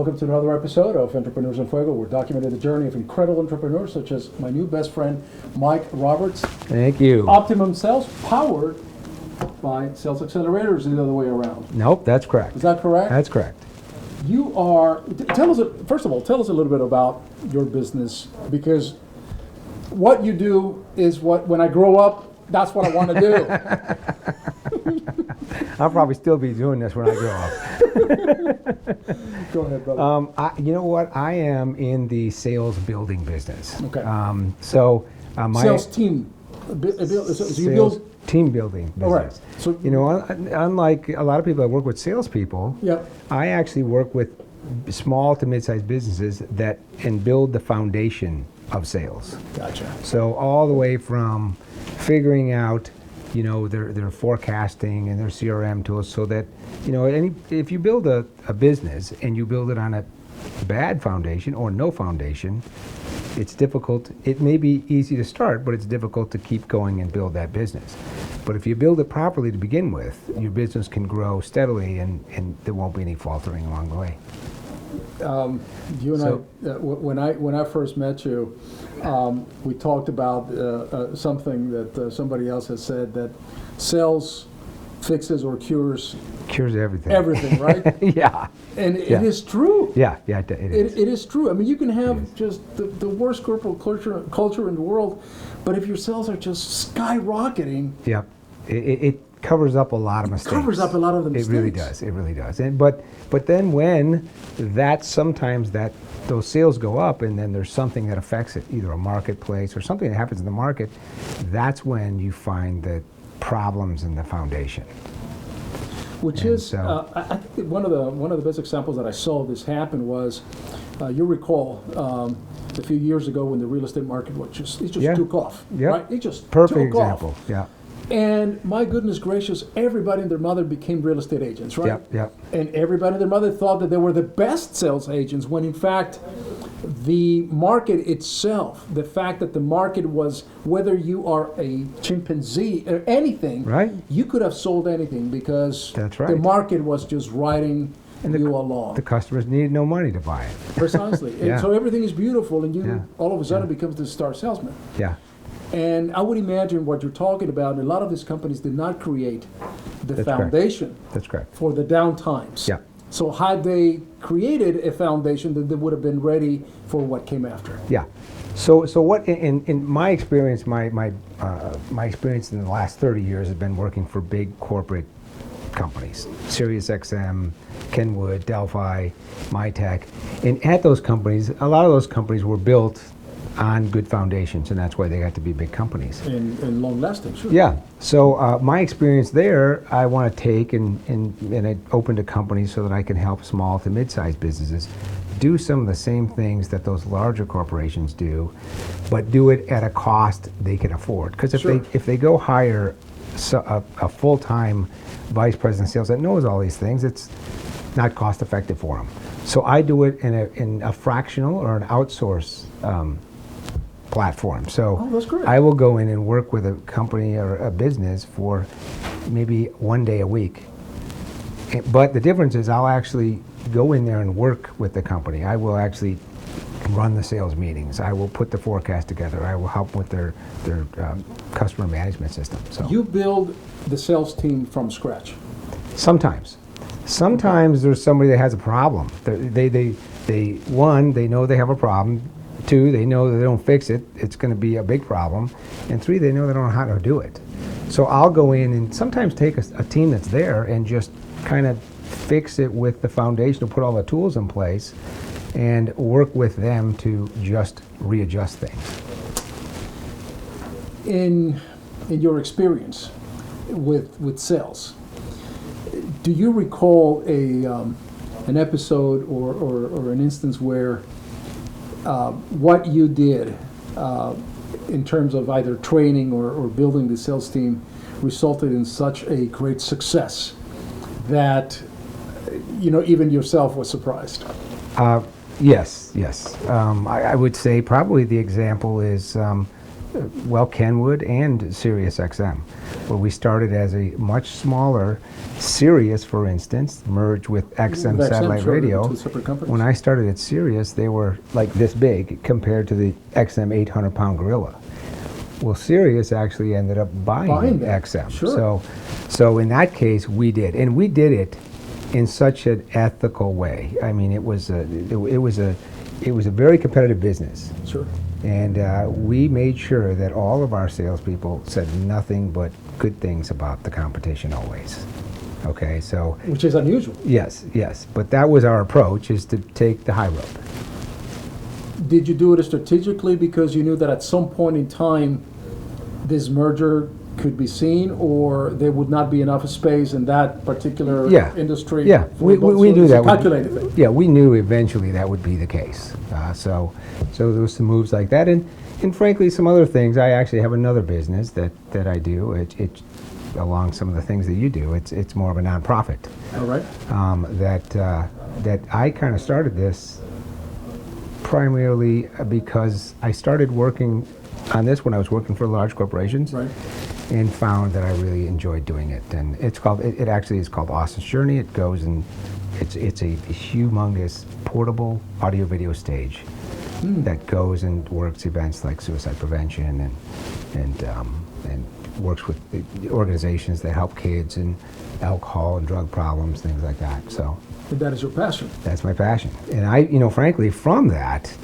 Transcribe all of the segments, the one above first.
Welcome to another episode of Entrepreneurs in Fuego. We're documenting the journey of incredible entrepreneurs such as my new best friend, Mike Roberts. Thank you. Optimum Sales, powered by Sales Accelerators, the other way around. Nope, that's correct. Is that correct? That's correct. You are, first of all, tell us a little bit about your business, because what you do is what, when I grow up, that's what I want to do. I'll probably still be doing this when I grow up. Go ahead, brother. You know what? I am in the sales building business. Okay. My Sales team. So you sales build. team building business. All right. So You know, unlike a lot of people that work with salespeople, Yep. I actually work with small to mid-sized businesses that and build the foundation of sales. Gotcha. So all the way from figuring out, you know, their forecasting and their CRM tools, so that, you know, if you build a business and you build it on a bad foundation or no foundation, it's difficult. It may be easy to start, but it's difficult to keep going and build that business. But if you build it properly to begin with, your business can grow steadily, and there won't be any faltering along the way. You and when I first met you, we talked about something that somebody else has said, that sales fixes or cures Everything. everything, right? Yeah. And it Yeah. is true. Yeah, it is. It is true. I mean, you can have just the worst corporate culture in the world, but if your sales are just skyrocketing, Yeah. It covers up a lot of mistakes. covers up a lot of the mistakes. It really does. It really does. But then when sometimes those sales go up, and then there's something that affects it, either a marketplace or something that happens in the market, that's when you find the problems in the foundation. Which And is, so- I think one of the best examples that I saw this happen was, you recall a few years ago when the real estate market Yeah. took off, Yeah. right? It just Perfect took example. off. Yeah. And my goodness gracious, everybody and their mother became real estate agents, right? Yep. And everybody and their mother thought that they were the best sales agents, when in fact the market itself, the fact that the market was, whether you are a chimpanzee or anything, Right. you could have sold anything, because That's the right. market was just riding you along. The customers needed no money to buy it. Precisely. Yeah. And so everything is beautiful, and you Yeah. all of a sudden becomes the star salesman. Yeah. And I would imagine what you're talking about, a lot of these companies did not create the That's correct. foundation That's correct. for the down times. Yeah. So had they created a foundation, then they would have been ready for what came after. Yeah. So what in my experience, my experience in the last 30 years has been working for big corporate companies, SiriusXM, Kenwood, Delphi, MyTech, and at those companies, a lot of those companies were built on good foundations, and that's why they got to be big companies. And long lasting, sure. Yeah. So my experience there, I want to take and I opened a company so that I can help small to mid-sized businesses do some of the same things that those larger corporations do, but do it at a cost they can afford. Because if they go hire a full-time vice president of sales that knows all these things, it's not cost effective for them. So I do it in a fractional or an outsource platform. So that's great. I will go in and work with a company or a business for maybe one day a week. But the difference is I'll actually go in there and work with the company. I will actually run the sales meetings. I will put the forecast together. I will help with their customer management system. So You build the sales team from scratch. sometimes there's somebody that has a problem. They know they have a problem. 2, they know that they don't fix it, it's going to be a big problem. And 3, they know they don't know how to do it. So I'll go in and sometimes take a team that's there and just kind of fix it with the foundation, to put all the tools in place, and work with them to just readjust things. In your experience with sales, do you recall an episode or an instance where what you did in terms of either training or building the sales team resulted in such a great success that even yourself was surprised? Yes. I would say probably the example is well, Kenwood and Sirius XM, where we started as a much smaller Sirius, for instance, merged with XM With XM, satellite sure, radio. two separate companies. When I started at Sirius, they were like this big compared to the XM 800-pound gorilla. Well, Sirius actually ended up buying that. XM. Sure. So in that case, we did, and we did it in such an ethical way. I mean, it was a very competitive business. Sure. And we made sure that all of our salespeople said nothing but good things about the competition always. Okay, so. Which is unusual. Yes, yes. But that was our approach, is to take the high road. Did you do it strategically because you knew that at some point in time this merger could be seen, or there would not be enough space in that particular industry? Yeah, we knew that. Calculated it. Yeah, we knew eventually that would be the case. So there was some moves like that, and frankly, some other things. I actually have another business that I do. It along some of the things that you do. It's more of a nonprofit. All right. That I kind of started this primarily because I started working on this when I was working for large corporations. Right. And found that I really enjoyed doing it. And it actually is called Austin's Journey. It goes and it's a humongous portable audio video stage that goes and works events like suicide prevention and works with the organizations that help kids and alcohol and drug problems, things like that. So. And that is your passion. That's my passion. And I, frankly, from that,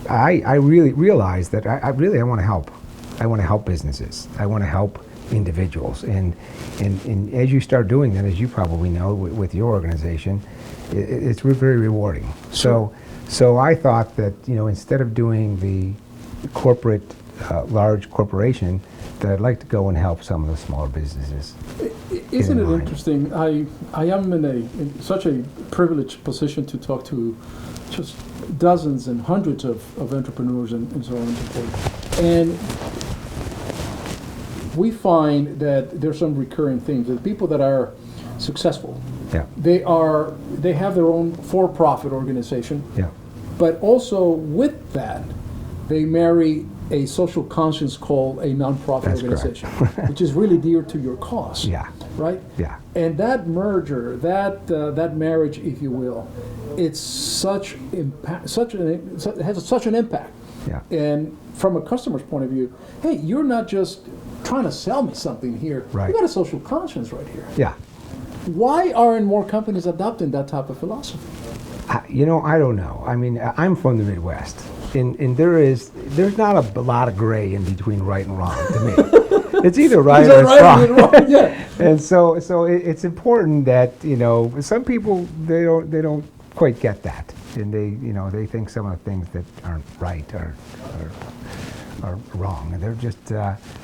I really realized that I want to help. I want to help businesses. I want to help individuals. And as you start doing that, as you probably know with your organization, it's very rewarding. Sure. So I thought that, instead of doing the corporate, large corporation, that I'd like to go and help some of the smaller businesses. Isn't it interesting? I am in such a privileged position to talk to just dozens and hundreds of entrepreneurs and so on and so forth. And we find that there's some recurring themes. The people that are successful, they have their own for-profit organization, but also with that, they marry a social conscience called a nonprofit organization, which is really dear to your cause. Yeah. Right? Yeah. And that merger, that marriage, if you will, it's such impact, it has such an impact. Yeah. And from a customer's point of view, hey, you're not just trying to sell me something here. Right. You got a social conscience right here. Yeah. Why aren't more companies adopting that type of philosophy? I don't know. I mean, I'm from the Midwest, and there's not a lot of gray in between right and wrong to me. It's either right or it's wrong. Yeah. And so it's important that some people they don't quite get that, and they think some of the things that aren't right are wrong, and they're just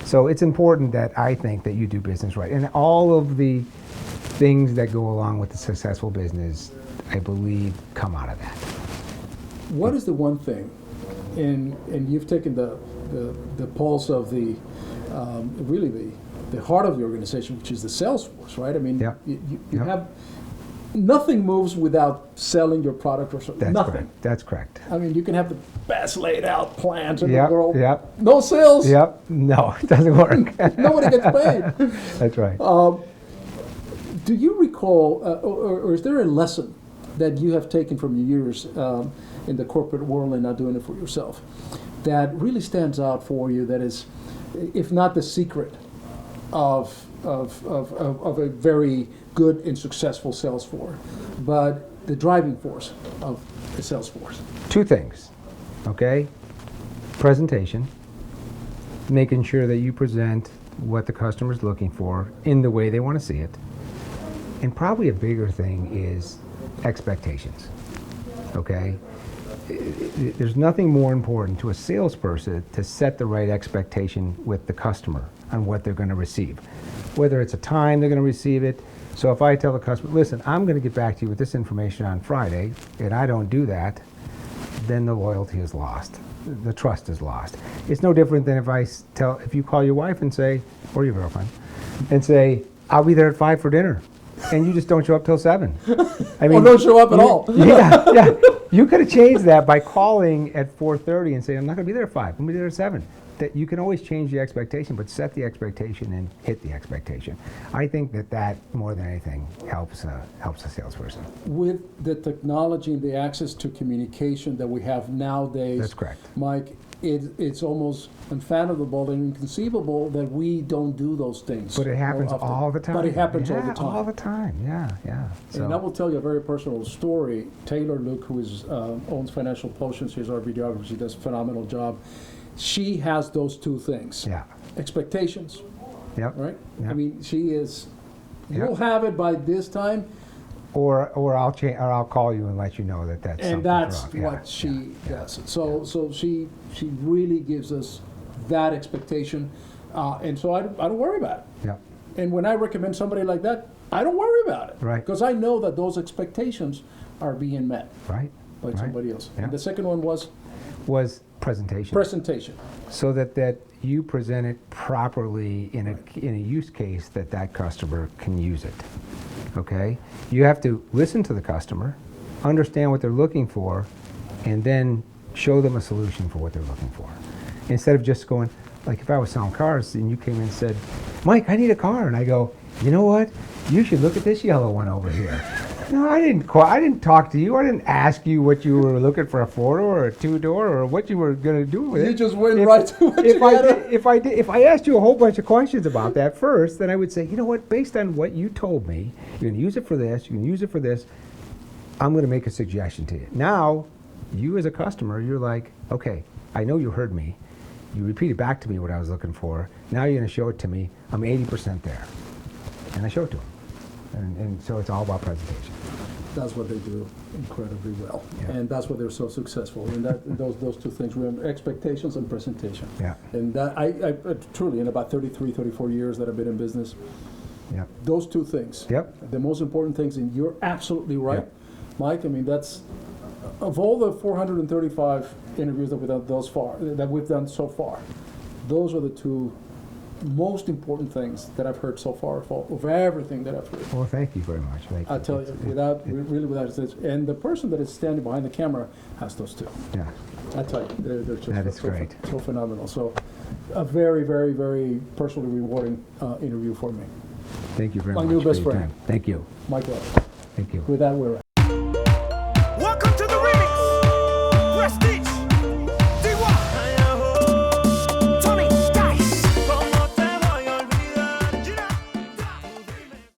so it's important that I think that you do business right, and all of the things that go along with the successful business, I believe, come out of that. What is the one thing, and you've taken the pulse of the really the heart of the organization, which is the sales force, right? I mean, you have nothing moves without selling your product or something. That's nothing. Correct. That's correct. I mean, you can have the best laid out plans in the Yep, world. yep. No sales. Yep. No, it doesn't work. Nobody gets paid. That's right. Do you recall, or is there a lesson that you have taken from your years in the corporate world and not doing it for yourself that really stands out for you, that is, if not the secret of a very good and successful sales force, but the driving force of the sales force? Two things, okay? Presentation, making sure that you present what the customer's looking for in the way they want to see it. And probably a bigger thing is expectations, okay? There's nothing more important to a salesperson to set the right expectation with the customer on what they're going to receive, whether it's a time they're going to receive it. So if I tell the customer, listen, I'm going to get back to you with this information on Friday, and I don't do that, then the loyalty is lost. The trust is lost. It's no different than if you call your wife and say, or your girlfriend, and say, I'll be there at 5 for dinner, and you just don't show up till 7. I mean, or don't show up at all. Yeah. You could have changed that by calling at 4:30 and saying, I'm not going to be there at 5, I'm going to be there at 7. That you can always change the expectation, but set the expectation and hit the expectation. I think that more than anything helps a salesperson. With the technology and the access to communication that we have nowadays, That's correct. Mike, it's almost unfathomable and inconceivable that we don't do those things. But it happens more often. all the time. But it happens all Yeah, the time. all the time, yeah. So, And I will tell you a very personal story. Taylor Luke, who owns Financial Potions, she's our videographer, she does a phenomenal job. She has those two things. yeah. Expectations, Yep. right? Yep. I mean, she is, Yep. you'll have it by this time, Or I'll call you and let you know that that's and something that's wrong. what she does. So she really gives us that expectation, and so I don't worry about it. Yep. And when I recommend somebody like that, I don't worry about it. Right. Because I know that those expectations are being met Right. by Right. somebody else. Yeah. And the second one was Was presentation. presentation. So that you present it properly in a use case that customer can use it. Okay? You have to listen to the customer, understand what they're looking for, and then show them a solution for what they're looking for. Instead of just going, like if I was selling cars and you came in and said, Mike, I need a car, and I go, you know what? You should look at this yellow one over here. No, I didn't talk to you. I didn't ask you what you were looking for, a 4-door or a 2-door, or what you were going to do with it. You just went right to what if you I had. did, if I asked you a whole bunch of questions about that first, then I would say, you know what? Based on what you told me, you're going to use it for this. You're going to use it for this. I'm going to make a suggestion to you. Now, you as a customer, you're like, okay, I know you heard me. You repeated back to me what I was looking for. Now you're going to show it to me. I'm 80% there, and I show it to them. And so it's all about presentation. That's what they do incredibly well, Yeah. and that's why they're so successful. And those two things, remember, expectations and presentation. Yeah. And that I truly, in about 34 years that I've been in business, Yep. those two things, Yep. the most important things, and you're absolutely right, Yep. Mike. I mean, that's of all the 435 interviews that we've done so far, those are the two most important things that I've heard so far of everything that I've heard. Well, thank you very much. Thank I'll you. tell you, really without it, and the person that is standing behind the camera has those two. Yeah. I tell you, they're just That is great. So phenomenal. So, a very, very, very personally rewarding interview for me. Thank you very My much. new for best your friend. time. Thank you. Michael, Thank you. with that, we're out.